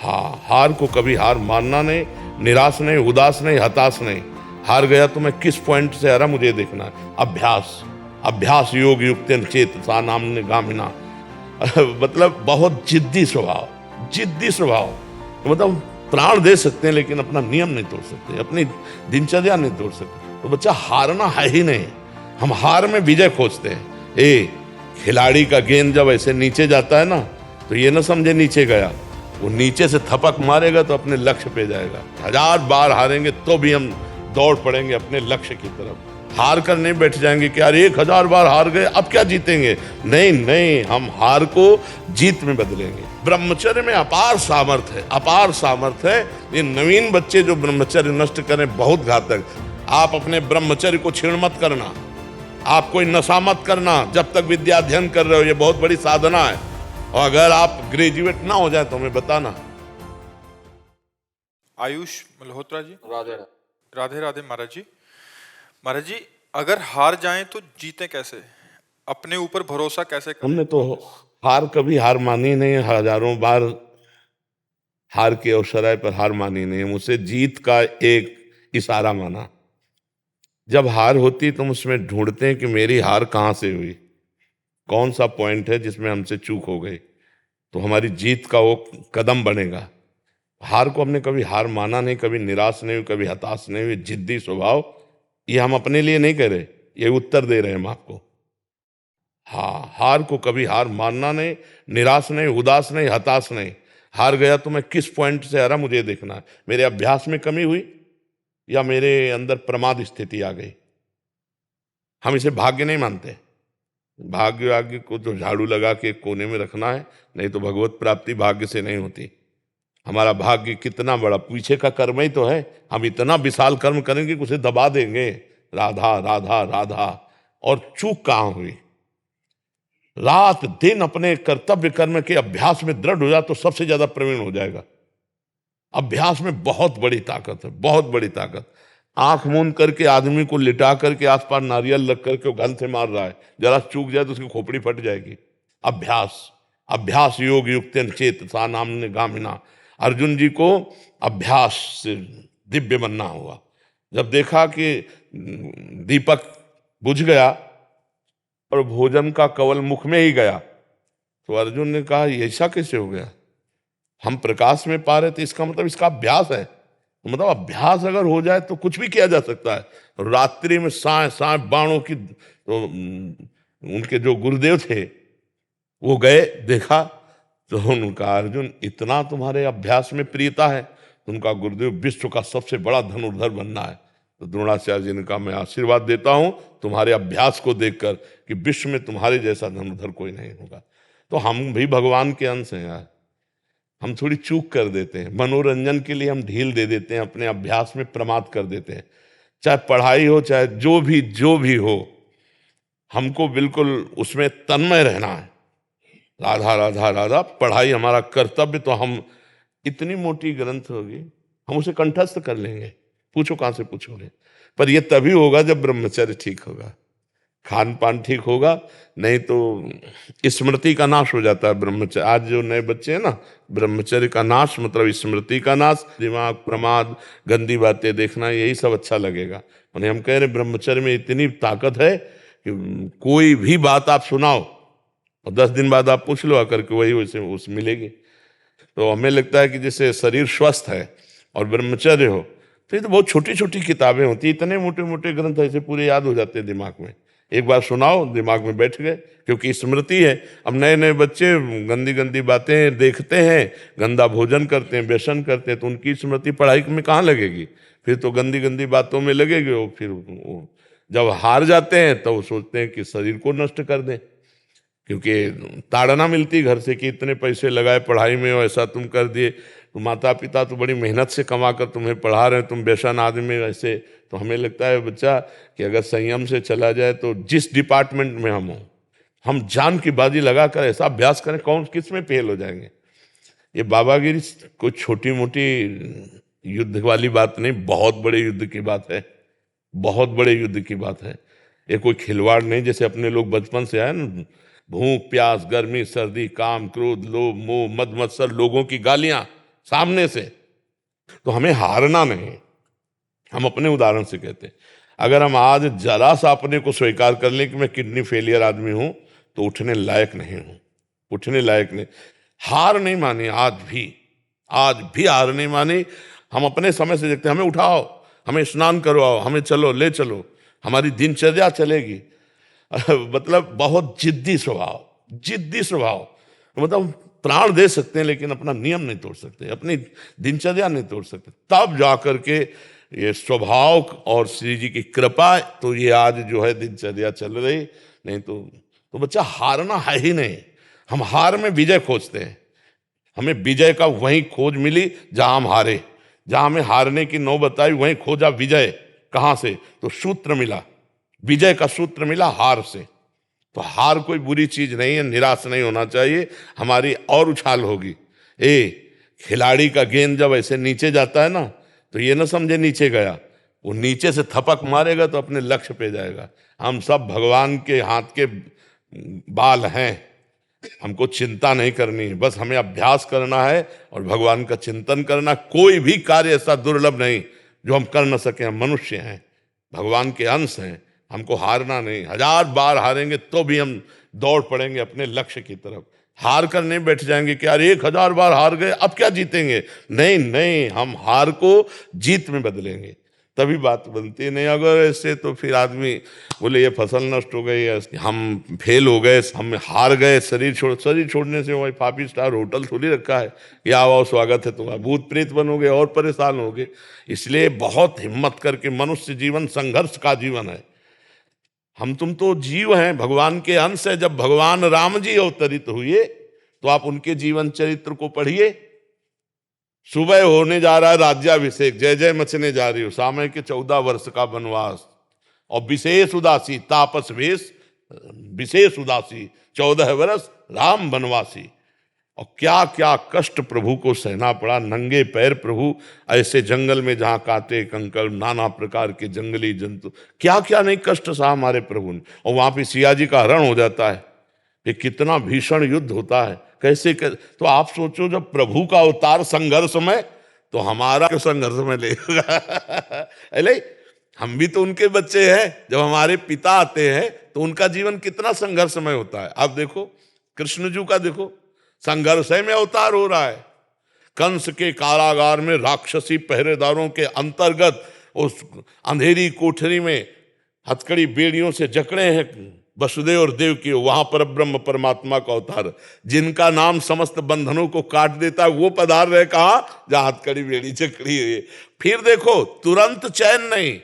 हाँ, हार को कभी हार मानना नहीं, निराश नहीं, उदास नहीं, हताश नहीं। हार गया तो मैं किस पॉइंट से हारा मुझे देखना है। अभ्यास, अभ्यास योग युक्तेन चेतसा नाम्ने गामिना। मतलब बहुत जिद्दी स्वभाव, जिद्दी स्वभाव। मतलब प्राण दे सकते हैं लेकिन अपना नियम नहीं तोड़ सकते, अपनी दिनचर्या नहीं तोड़ सकते। तो बच्चा हारना है ही नहीं, हम हार में विजय खोजते हैं। खिलाड़ी का गेंद जब ऐसे नीचे जाता है ना, तो ये ना समझे नीचे गया, वो नीचे से थपक मारेगा तो अपने लक्ष्य पे जाएगा। 1000 बार हारेंगे तो भी हम दौड़ पड़ेंगे अपने लक्ष्य की तरफ। हार कर नहीं बैठ जाएंगे कि यार 1000 बार हार गए अब क्या जीतेंगे। नहीं नहीं, हम हार को जीत में बदलेंगे। ब्रह्मचर्य में अपार सामर्थ्य है, अपार सामर्थ्य है। ये नवीन बच्चे जो ब्रह्मचर्य नष्ट करें बहुत घातक। आप अपने ब्रह्मचर्य को छीण मत करना, आप कोई नशा मत करना जब तक विद्या अध्ययन कर रहे हो। ये बहुत बड़ी साधना है, और अगर आप ग्रेजुएट ना हो जाए तो हमें बताना। आयुष मल्होत्रा जी। राधे राधे राधे महाराज जी। महाराज जी, अगर हार जाएं तो जीते कैसे? अपने ऊपर भरोसा कैसे करें? हमने तो हार कभी हार मानी नहीं, हजारों बार हार के अवसर पर हार मानी नहीं। हम उसे जीत का एक इशारा माना। जब हार होती तो हम उसमें ढूंढते हैं कि मेरी हार कहाँ से हुई, कौन सा पॉइंट है जिसमें हमसे चूक हो गई, तो हमारी जीत का वो कदम बनेगा। हार को हमने कभी हार माना नहीं, कभी निराश नहीं हुई, कभी हताश नहीं हुई। जिद्दी स्वभाव, ये हम अपने लिए नहीं कह रहे, ये उत्तर दे रहे हैं हम आपको। हाँ, हार को कभी हार मानना नहीं, निराश नहीं, उदास नहीं, हताश नहीं। हार गया तो मैं किस पॉइंट से हारा मुझे देखना है। मेरे अभ्यास में कमी हुई या मेरे अंदर प्रमाद स्थिति आ गई। हम इसे भाग्य नहीं मानते। भाग्य आगे को तो झाड़ू लगा के कोने में रखना है, नहीं तो भगवत प्राप्ति भाग्य से नहीं होती। हमारा भाग्य कितना बड़ा, पीछे का कर्म ही तो है। हम इतना विशाल कर्म करेंगे कि उसे दबा देंगे। राधा राधा राधा। और चूक कहाँ हुई? रात दिन अपने कर्तव्य कर्म के अभ्यास में दृढ़ हो जाए तो सबसे ज्यादा प्रवीण हो जाएगा। अभ्यास में बहुत बड़ी ताकत है, बहुत बड़ी ताकत। आंख मूंद करके आदमी को लिटा करके आसपास नारियल रख करके वो गन से मार रहा है, जरा चूक जाए तो उसकी खोपड़ी फट जाएगी। अभ्यास, अभ्यास योग युक्तेन चेतसा नाम्ने गामिना। अर्जुन जी को अभ्यास से दिव्य बनना हुआ। जब देखा कि दीपक बुझ गया और भोजन का कवल मुख में ही गया, तो अर्जुन ने कहा ये ऐसा कैसे हो गया? हम प्रकाश में पा रहे थे, इसका मतलब इसका अभ्यास है। तो मतलब अभ्यास अगर हो जाए तो कुछ भी किया जा सकता है। रात्रि में साए साए बाणों की, तो उनके जो गुरुदेव थे वो गए, देखा तो उनका अर्जुन इतना तुम्हारे अभ्यास में प्रियता है, तो उनका गुरुदेव विश्व का सबसे बड़ा धनुर्धर बनना है। तो द्रोणाचार्य जी ने कहा मैं आशीर्वाद देता हूं तुम्हारे अभ्यास को देखकर कि विश्व में तुम्हारे जैसा धनुर्धर कोई नहीं होगा। तो हम भी भगवान के अंश हैं यार। हम थोड़ी चूक कर देते हैं, मनोरंजन के लिए हम ढील दे देते हैं, अपने अभ्यास में प्रमाद कर देते हैं। चाहे पढ़ाई हो, चाहे जो भी हो, हमको बिल्कुल उसमें तन्मय रहना है। राधा राधा राधा, पढ़ाई हमारा कर्तव्य। तो हम इतनी मोटी ग्रंथ होगी, हम उसे कंठस्थ कर लेंगे, पूछो कहां से पूछोगे। पर यह तभी होगा जब ब्रह्मचर्य ठीक होगा, खान पान ठीक होगा, नहीं तो स्मृति का नाश हो जाता है ब्रह्मचर्य। आज जो नए बच्चे हैं ना, ब्रह्मचर्य का नाश मतलब स्मृति का नाश, दिमाग, प्रमाद, गंदी बातें देखना, यही सब अच्छा लगेगा। उन्हें हम कह रहे ब्रह्मचर्य में इतनी ताकत है कि कोई भी बात आप सुनाओ और 10 दिन बाद आप पूछ लो आकर के, वही वैसे उस मिलेगी। तो हमें लगता है कि जैसे शरीर स्वस्थ है और ब्रह्मचर्य हो, तो ये तो बहुत छोटी छोटी किताबें होती, इतने मोटे मोटे ग्रंथ ऐसे पूरे याद हो जाते हैं दिमाग में। एक बार सुनाओ दिमाग में बैठ गए, क्योंकि स्मृति है। अब नए नए बच्चे गंदी गंदी बातें देखते हैं, गंदा भोजन करते हैं, व्यसन करते हैं, तो उनकी स्मृति पढ़ाई में कहाँ लगेगी? फिर तो गंदी गंदी बातों में लगेगी। वो फिर जब हार जाते हैं तो वो सोचते हैं कि शरीर को नष्ट कर दें, क्योंकि ताड़ना मिलती घर से कि इतने पैसे लगाए पढ़ाई में और ऐसा तुम कर दिए। तो माता पिता तो बड़ी मेहनत से कमा कर तुम्हें पढ़ा रहे हैं, तुम व्यसन आदमी ऐसे। तो हमें लगता है बच्चा कि अगर संयम से चला जाए तो जिस डिपार्टमेंट में हम हो, हम जान की बाजी लगा कर ऐसा अभ्यास करें, कौन किस में फेल हो जाएंगे। ये बाबागिरी कोई छोटी मोटी युद्ध वाली बात नहीं, बहुत बड़े युद्ध की बात है, बहुत बड़े युद्ध की बात है। ये कोई खिलवाड़ नहीं। जैसे अपने लोग बचपन से आए ना, भूख प्यास गर्मी सर्दी काम क्रोध लोभ मोह मद मत्सर, लोगों की गालियां, सामने से। तो हमें हारना नहीं। हम अपने उदाहरण से कहते हैं, अगर हम आज जरा सा अपने को स्वीकार कर लें कि मैं किडनी फेलियर आदमी हूं, तो उठने लायक नहीं हूं, उठने लायक नहीं। हार नहीं मानी आज भी हार नहीं मानी। हम अपने समय से देखते हैं, हमें उठाओ, हमें स्नान करवाओ, हमें चलो ले चलो, हमारी दिनचर्या चलेगी। मतलब बहुत जिद्दी स्वभाव। मतलब प्राण दे सकते हैं लेकिन अपना नियम नहीं तोड़ सकते, अपनी दिनचर्या नहीं तोड़ सकते। तब जाकर के ये स्वभाव और श्री जी की कृपा, तो ये आज जो है दिनचर्या चल रही। नहीं तो बच्चा हारना है ही नहीं। हम हार में विजय खोजते हैं। हमें विजय का वहीं खोज मिली जहां हम हारे। जहां हमें हारने की नौबत आई वहीं खोजा विजय। कहां से? तो सूत्र मिला, विजय का सूत्र मिला हार से। तो हार कोई बुरी चीज नहीं है, निराश नहीं होना चाहिए। हमारी और उछाल होगी। खिलाड़ी का गेंद जब ऐसे नीचे जाता है ना, तो ये ना समझे नीचे गया, वो नीचे से थपक मारेगा तो अपने लक्ष्य पे जाएगा। हम सब भगवान के हाथ के बाल हैं, हमको चिंता नहीं करनी है, बस हमें अभ्यास करना है और भगवान का चिंतन करना। कोई भी कार्य ऐसा दुर्लभ नहीं जो हम कर न सके। हम मनुष्य हैं, भगवान के अंश हैं, हमको हारना नहीं। 1000 बार हारेंगे तो भी हम दौड़ पड़ेंगे अपने लक्ष्य की तरफ। हार कर नहीं बैठ जाएंगे कि यार 1000 बार हार गए, अब क्या जीतेंगे। नहीं नहीं, हम हार को जीत में बदलेंगे, तभी बात बनती है। नहीं अगर ऐसे तो फिर आदमी बोले ये फसल नष्ट हो गई, हम फेल हो गए, हम हार गए, शरीर छोड़ने से वही 5 स्टार होटल थोड़ी रखा है कि आओ स्वागत है तुम्हारा, भूत प्रेत बनोगे और परेशान होगे। इसलिए बहुत हिम्मत करके, मनुष्य जीवन संघर्ष का जीवन है। हम तुम तो जीव हैं, भगवान के अंश है। जब भगवान राम जी अवतरित हुए तो आप उनके जीवन चरित्र को पढ़िए। सुबह होने जा रहा है राज्याभिषेक, जय जय मचने जा रही हो, सामय के 14 वर्ष का वनवास, और विशेष उदासी, तापस वेश विशेष उदासी, 14 वर्ष राम वनवासी। और क्या क्या कष्ट प्रभु को सहना पड़ा। नंगे पैर प्रभु ऐसे जंगल में जहां कांटे कंकड़, नाना प्रकार के जंगली जंतु, क्या क्या नहीं कष्ट सहा हमारे प्रभु ने। और वहां पे सिया जी का हरण हो जाता है, ये कितना भीषण युद्ध होता है। तो आप सोचो, जब प्रभु का अवतार संघर्ष में, तो हमारा संघर्ष में लेगा। अरे हम भी तो उनके बच्चे हैं। जब हमारे पिता आते हैं तो उनका जीवन कितना संघर्षमय होता है। आप देखो कृष्ण जी का, देखो संघर्ष में अवतार हो रहा है। कंस के कारागार में राक्षसी पहरेदारों के अंतर्गत उस अंधेरी कोठरी में हथकड़ी बेड़ियों से जकड़े हैं वसुदेव और देव की, वहां पर ब्रह्म परमात्मा का अवतार, जिनका नाम समस्त बंधनों को काट देता है, वो पधार रहे कहा जहां हथकड़ी बेड़ी जकड़ी है। फिर देखो तुरंत चैन नहीं,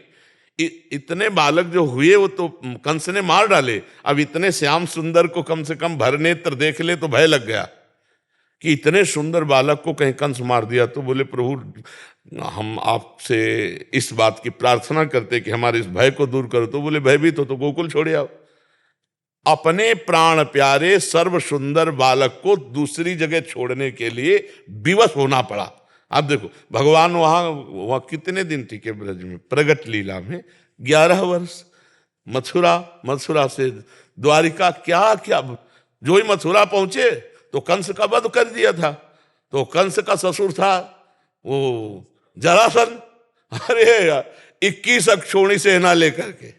इतने बालक जो हुए वो तो कंस ने मार डाले। अब इतने श्याम सुंदर को कम से कम भरनेत्र देख ले तो भय लग गया कि इतने सुंदर बालक को कहीं कंस मार दिया। तो बोले प्रभु हम आपसे इस बात की प्रार्थना करते कि हमारे इस भय को दूर करो। तो बोले भयभीत हो तो गोकुल छोड़े आओ। अपने प्राण प्यारे सर्व सुंदर बालक को दूसरी जगह छोड़ने के लिए विवश होना पड़ा। आप देखो भगवान वहां कितने दिन टिके ब्रज में, प्रगट लीला में 11 वर्ष। मथुरा से द्वारिका, क्या क्या, जो ही मथुरा पहुंचे तो कंस का वध कर दिया था। तो कंस का ससुर था वो जरासंध। अरे 21 अक्षौणी सेना लेकर के,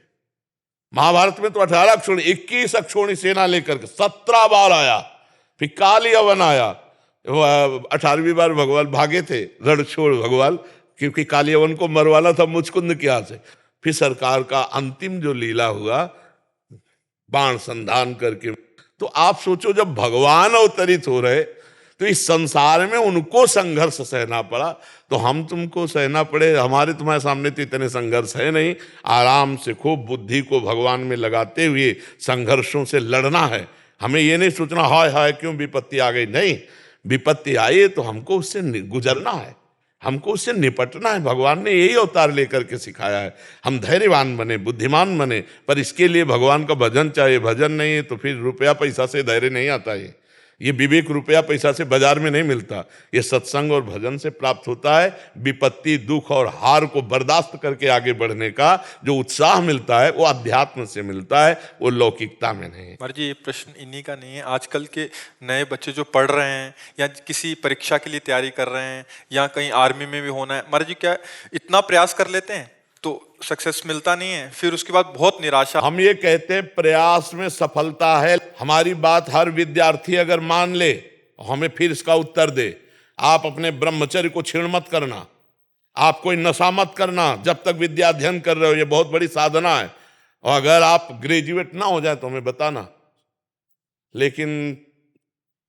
महाभारत में तो 18 अक्षौणी, 21 अक्षौणी सेना लेकर के 17 बार आया। फिर काली अवन आया, 18वीं बार भगवान भागे थे रण छोड़ भगवान, क्योंकि काली अवन को मरवाना था मुचकुंद के हाथ से। फिर सरकार का अंतिम जो लीला हुआ बाण संधान करके। तो आप सोचो जब भगवान अवतरित हो रहे तो इस संसार में उनको संघर्ष सहना पड़ा, तो हम तुमको सहना पड़े। हमारे तुम्हारे सामने तो इतने संघर्ष है नहीं। आराम से खूब बुद्धि को भगवान में लगाते हुए संघर्षों से लड़ना है। हमें ये नहीं सोचना हाय हाय क्यों विपत्ति आ गई। नहीं, विपत्ति आई तो हमको उससे गुजरना है, हमको उससे निपटना है। भगवान ने यही अवतार लेकर के सिखाया है। हम धैर्यवान बने, बुद्धिमान बने, पर इसके लिए भगवान का भजन चाहिए। भजन नहीं है तो फिर रुपया पैसा से धैर्य नहीं आता है। ये विवेक रुपया पैसा से बाजार में नहीं मिलता, ये सत्संग और भजन से प्राप्त होता है। विपत्ति, दुख और हार को बर्दाश्त करके आगे बढ़ने का जो उत्साह मिलता है वो अध्यात्म से मिलता है, वो लौकिकता में नहीं। महाराज जी, ये प्रश्न इन्हीं का नहीं है। आजकल के नए बच्चे जो पढ़ रहे हैं या किसी परीक्षा के लिए तैयारी कर रहे हैं या कहीं आर्मी में भी होना है, महाराज जी क्या इतना प्रयास कर लेते हैं तो सक्सेस मिलता नहीं है, फिर उसके बाद बहुत निराशा। हम ये कहते हैं प्रयास में सफलता है। हमारी बात हर विद्यार्थी अगर मान ले, हमें फिर इसका उत्तर दे, आप अपने ब्रह्मचर्य को क्षीण मत करना, आप कोई नशा मत करना जब तक विद्या अध्ययन कर रहे हो, ये बहुत बड़ी साधना है। और अगर आप ग्रेजुएट ना हो जाए तो हमें बताना। लेकिन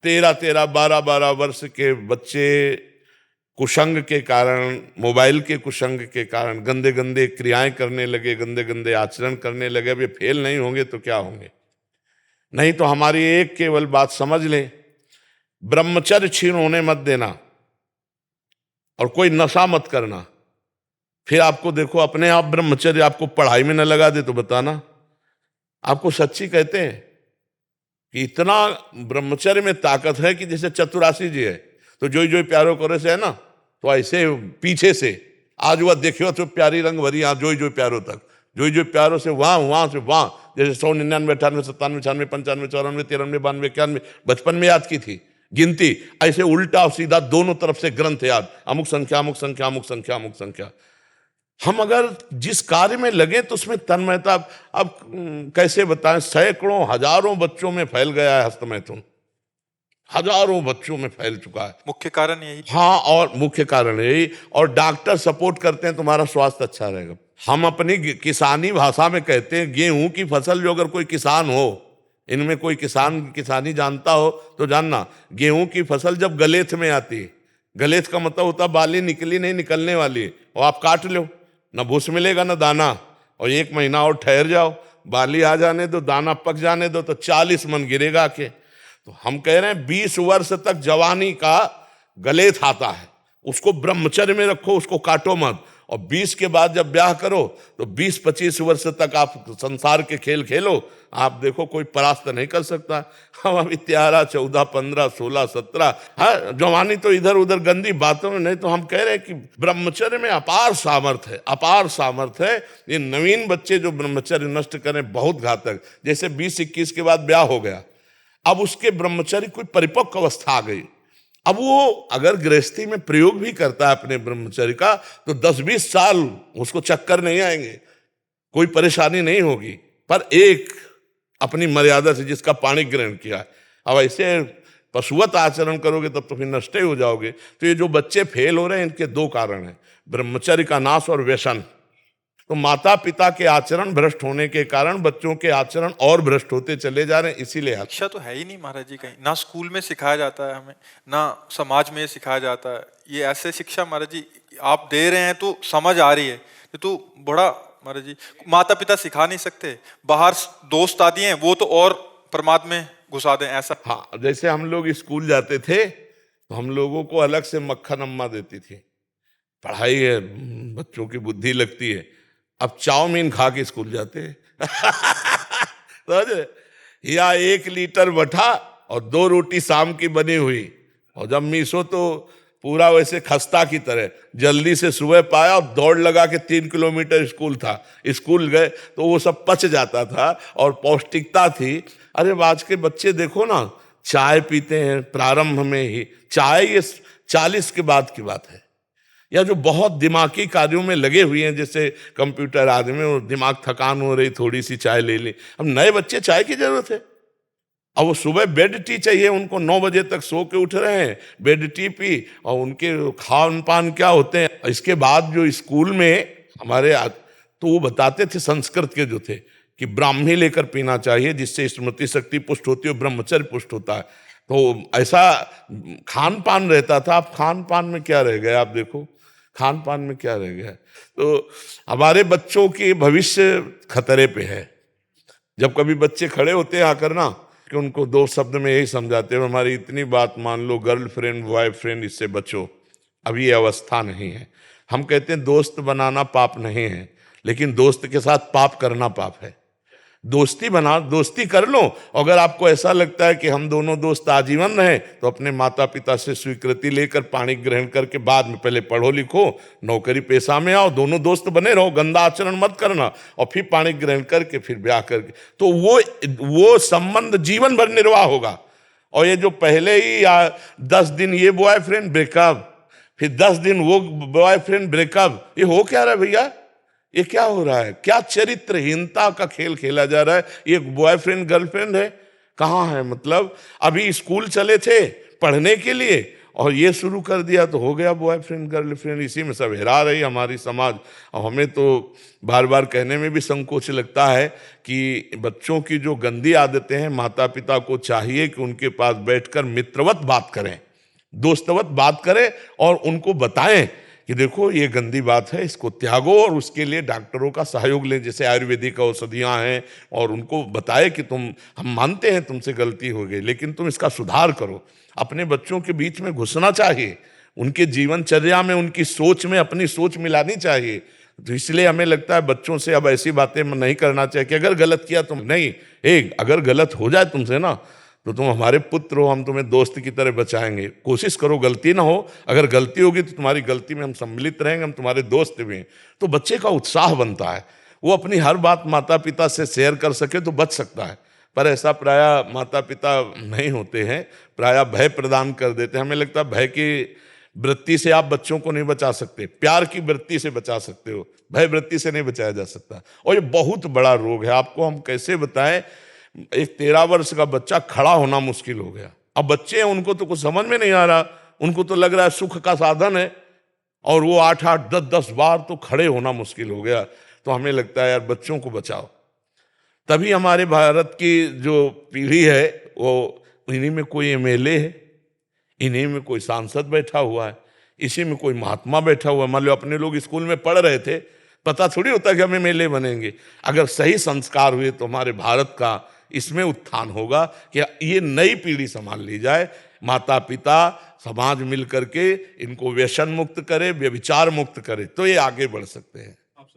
13-13, 12-12 वर्ष के बच्चे कुसंग के कारण, मोबाइल के कुसंग के कारण गंदे गंदे क्रियाएं करने लगे, गंदे गंदे आचरण करने लगे। अब ये फेल नहीं होंगे तो क्या होंगे? नहीं तो हमारी एक केवल बात समझ लें, ब्रह्मचर्य क्षीण होने मत देना और कोई नशा मत करना। फिर आपको देखो अपने आप ब्रह्मचर्य आपको पढ़ाई में न लगा दे तो बताना। आपको सच्ची कहते हैं कि इतना ब्रह्मचर्य में ताकत है कि जैसे चतुरासी जी है तो जोई जोई प्यारो करे से है ना, तो ऐसे पीछे से आज वह देखियो तो प्यारी रंग भरी, यहाँ जोई जोई प्यारो तक, जोई जोई प्यारो से वहां से वहां, जैसे 100, 99, 98, 97, 96, 95, 94, 93, 92, 91 बचपन में याद की थी गिनती, ऐसे उल्टा और सीधा दोनों तरफ से ग्रंथ याद, अमुक संख्या अमुक संख्या अमुक संख्या अमुक संख्या। हम अगर जिस कार्य में लगे तो उसमें तन्मयता, अब कैसे बताएं, सैकड़ों हजारों बच्चों में फैल गया है हस्तमैथुन, हजारों बच्चों में फैल चुका है। मुख्य कारण यही। हाँ, और मुख्य कारण यही, और डॉक्टर सपोर्ट करते हैं तुम्हारा स्वास्थ्य अच्छा रहेगा। हम अपनी किसानी भाषा में कहते हैं गेहूं की फसल, जो अगर कोई किसान हो, इनमें कोई किसान किसानी जानता हो तो जानना, गेहूं की फसल जब गलेथ में आती है, गलेथ का मतलब होता बाली निकली नहीं, निकलने वाली है, और आप काट लो, ना भूस मिलेगा ना दाना, और 1 महीना और ठहर जाओ, बाली आ जाने दो, दाना पक जाने दो, तो 40 मन गिरेगा के। तो हम कह रहे हैं 20 वर्ष तक जवानी का गलेथ आता है, उसको ब्रह्मचर्य में रखो, उसको काटो मत। और 20 के बाद जब ब्याह करो तो 20-25 वर्ष तक आप संसार के खेल खेलो, आप देखो कोई परास्त नहीं कर सकता। हम अभी 13, 14, 15, 16, 17, हाँ जवानी तो इधर उधर गंदी बातों में नहीं। तो हम कह रहे हैं कि ब्रह्मचर्य में अपार सामर्थ्य है, अपार सामर्थ्य है। ये नवीन बच्चे जो ब्रह्मचर्य नष्ट करें बहुत घातक। जैसे 20-21 के बाद ब्याह हो गया, अब उसके ब्रह्मचर्य कोई परिपक्व अवस्था आ गई, अब वो अगर गृहस्थी में प्रयोग भी करता है अपने ब्रह्मचर्य का तो 10-20 साल उसको चक्कर नहीं आएंगे, कोई परेशानी नहीं होगी। पर एक अपनी मर्यादा से जिसका पाणी ग्रहण किया है, अब ऐसे पशुवत आचरण करोगे तब तो फिर नष्ट ही हो जाओगे। तो ये जो बच्चे फेल हो रहे हैं, इनके 2 कारण हैं, ब्रह्मचर्य का नाश और व्यसन। तो माता पिता के आचरण भ्रष्ट होने के कारण बच्चों के आचरण और भ्रष्ट होते चले जा रहे हैं। इसीलिए शिक्षा तो है ही नहीं महाराज जी, कहीं ना स्कूल में सिखाया जाता है हमें, ना समाज में सिखाया जाता है। ये ऐसे शिक्षा महाराज जी आप दे रहे हैं तो समझ आ रही है, ये तो बड़ा महाराज जी माता पिता सिखा नहीं सकते। बाहर दोस्त आदि हैं वो तो और प्रमाद में घुसा दें ऐसा। हाँ, जैसे हम लोग स्कूल जाते थे तो हम लोगों को अलग से मक्खन अम्मा देती थी, पढ़ाई है, बच्चों की बुद्धि लगती है। अब चाउमीन खा के स्कूल जाते हैं तो या 1 लीटर बठा और 2 रोटी शाम की बनी हुई, और जब मीसो तो पूरा वैसे खस्ता की तरह जल्दी से सुबह पाया और दौड़ लगा के 3 किलोमीटर स्कूल था, स्कूल गए तो वो सब पच जाता था और पौष्टिकता थी। अरे आज के बच्चे देखो ना, चाय पीते हैं प्रारंभ में ही, चाय ये 40 के बाद की बात है, या जो बहुत दिमागी कार्यों में लगे हुए हैं जैसे कंप्यूटर आदि में, और दिमाग थकान हो रही, थोड़ी सी चाय ले ली। अब नए बच्चे चाय की जरूरत है, अब वो सुबह बेड टी चाहिए उनको, 9 बजे तक सो के उठ रहे हैं, बेड टी पी, और उनके खान पान क्या होते हैं। इसके बाद जो स्कूल में हमारे तो वो बताते थे संस्कृत के जो थे कि ब्राह्मी लेकर पीना चाहिए जिससे स्मृति शक्ति पुष्ट होती है, ब्रह्मचर्य पुष्ट होता है। तो ऐसा खान पान रहता था। अब खान पान में क्या रह गया, आप देखो खान पान में क्या रह गया। तो हमारे बच्चों की भविष्य खतरे पे है। जब कभी बच्चे खड़े होते हैं आकर ना, कि उनको 2 शब्द में यही समझाते हैं, हमारी इतनी बात मान लो, गर्लफ्रेंड बॉयफ्रेंड इससे बचो, अभी ये अवस्था नहीं है। हम कहते हैं दोस्त बनाना पाप नहीं है, लेकिन दोस्त के साथ पाप करना पाप है। दोस्ती बना, दोस्ती कर लो। अगर आपको ऐसा लगता है कि हम दोनों दोस्त आजीवन रहे, तो अपने माता पिता से स्वीकृति लेकर पाणी ग्रहण करके बाद में पहले पढ़ो लिखो, नौकरी पेशा में आओ, दोनों दोस्त बने रहो, गंदा आचरण मत करना, और फिर पाणी ग्रहण करके फिर ब्याह करके, तो वो संबंध जीवन भर निर्वाह होगा। और ये जो पहले ही 10 दिन ये बॉयफ्रेंड ब्रेकअप, फिर 10 दिन वो बॉयफ्रेंड ब्रेकअप, ये हो क्या रहा है भैया? ये क्या हो रहा है? क्या चरित्रहीनता का खेल खेला जा रहा है? ये बॉयफ्रेंड गर्लफ्रेंड है? कहाँ है? मतलब अभी स्कूल चले थे पढ़ने के लिए और ये शुरू कर दिया तो हो गया बॉयफ्रेंड गर्लफ्रेंड। इसी में सब हेरा रही हमारी समाज। और हमें तो बार बार कहने में भी संकोच लगता है कि बच्चों की जो गंदी आदतें हैं, माता पिता को चाहिए कि उनके पास बैठकर मित्रवत बात करें, दोस्तवत बात करें और उनको बताएं कि देखो ये गंदी बात है, इसको त्यागो, और उसके लिए डॉक्टरों का सहयोग लें, जैसे आयुर्वेदिक औषधियाँ हैं, और उनको बताए कि हम मानते हैं तुमसे गलती हो गई, लेकिन तुम इसका सुधार करो। अपने बच्चों के बीच में घुसना चाहिए, उनके जीवनचर्या में, उनकी सोच में अपनी सोच मिलानी चाहिए। तो इसलिए हमें लगता है बच्चों से अब ऐसी बातें नहीं करना चाहिए कि अगर गलत किया तुम नहीं, अगर गलत हो जाए तुमसे ना, तो तुम हमारे पुत्र हो, हम तुम्हें दोस्त की तरह बचाएंगे, कोशिश करो गलती ना हो, अगर गलती होगी तो तुम्हारी गलती में हम सम्मिलित रहेंगे, हम तुम्हारे दोस्त भी हैं। तो बच्चे का उत्साह बनता है, वो अपनी हर बात माता पिता से शेयर कर सके तो बच सकता है। पर ऐसा प्रायः माता पिता नहीं होते हैं, प्रायः भय प्रदान कर देते हैं। हमें लगता है भय की वृत्ति से आप बच्चों को नहीं बचा सकते, प्यार की वृत्ति से बचा सकते हो, भय वृत्ति से नहीं बचाया जा सकता। और ये बहुत बड़ा रोग है, आपको हम कैसे बताएं। एक 13 वर्ष का बच्चा खड़ा होना मुश्किल हो गया। अब बच्चे हैं, उनको तो कुछ समझ में नहीं आ रहा, उनको तो लग रहा है सुख का साधन है, और वो 8-8, 10-10 बार तो खड़े होना मुश्किल हो गया। तो हमें लगता है यार बच्चों को बचाओ। तभी हमारे भारत की जो पीढ़ी है वो, इन्हीं में कोई एमएलए है, इन्हीं में कोई सांसद बैठा हुआ है, इसी में कोई महात्मा बैठा हुआ है। मान लो अपने लोग स्कूल में पढ़ रहे थे, पता थोड़ी होता कि हम एमएलए बनेंगे। अगर सही संस्कार हुए तो हमारे भारत का इसमें उत्थान होगा कि ये नई पीढ़ी संभाल ली जाए। माता पिता समाज मिल करके इनको व्यसन मुक्त करे, व्यभिचार मुक्त करे, तो ये आगे बढ़ सकते हैं।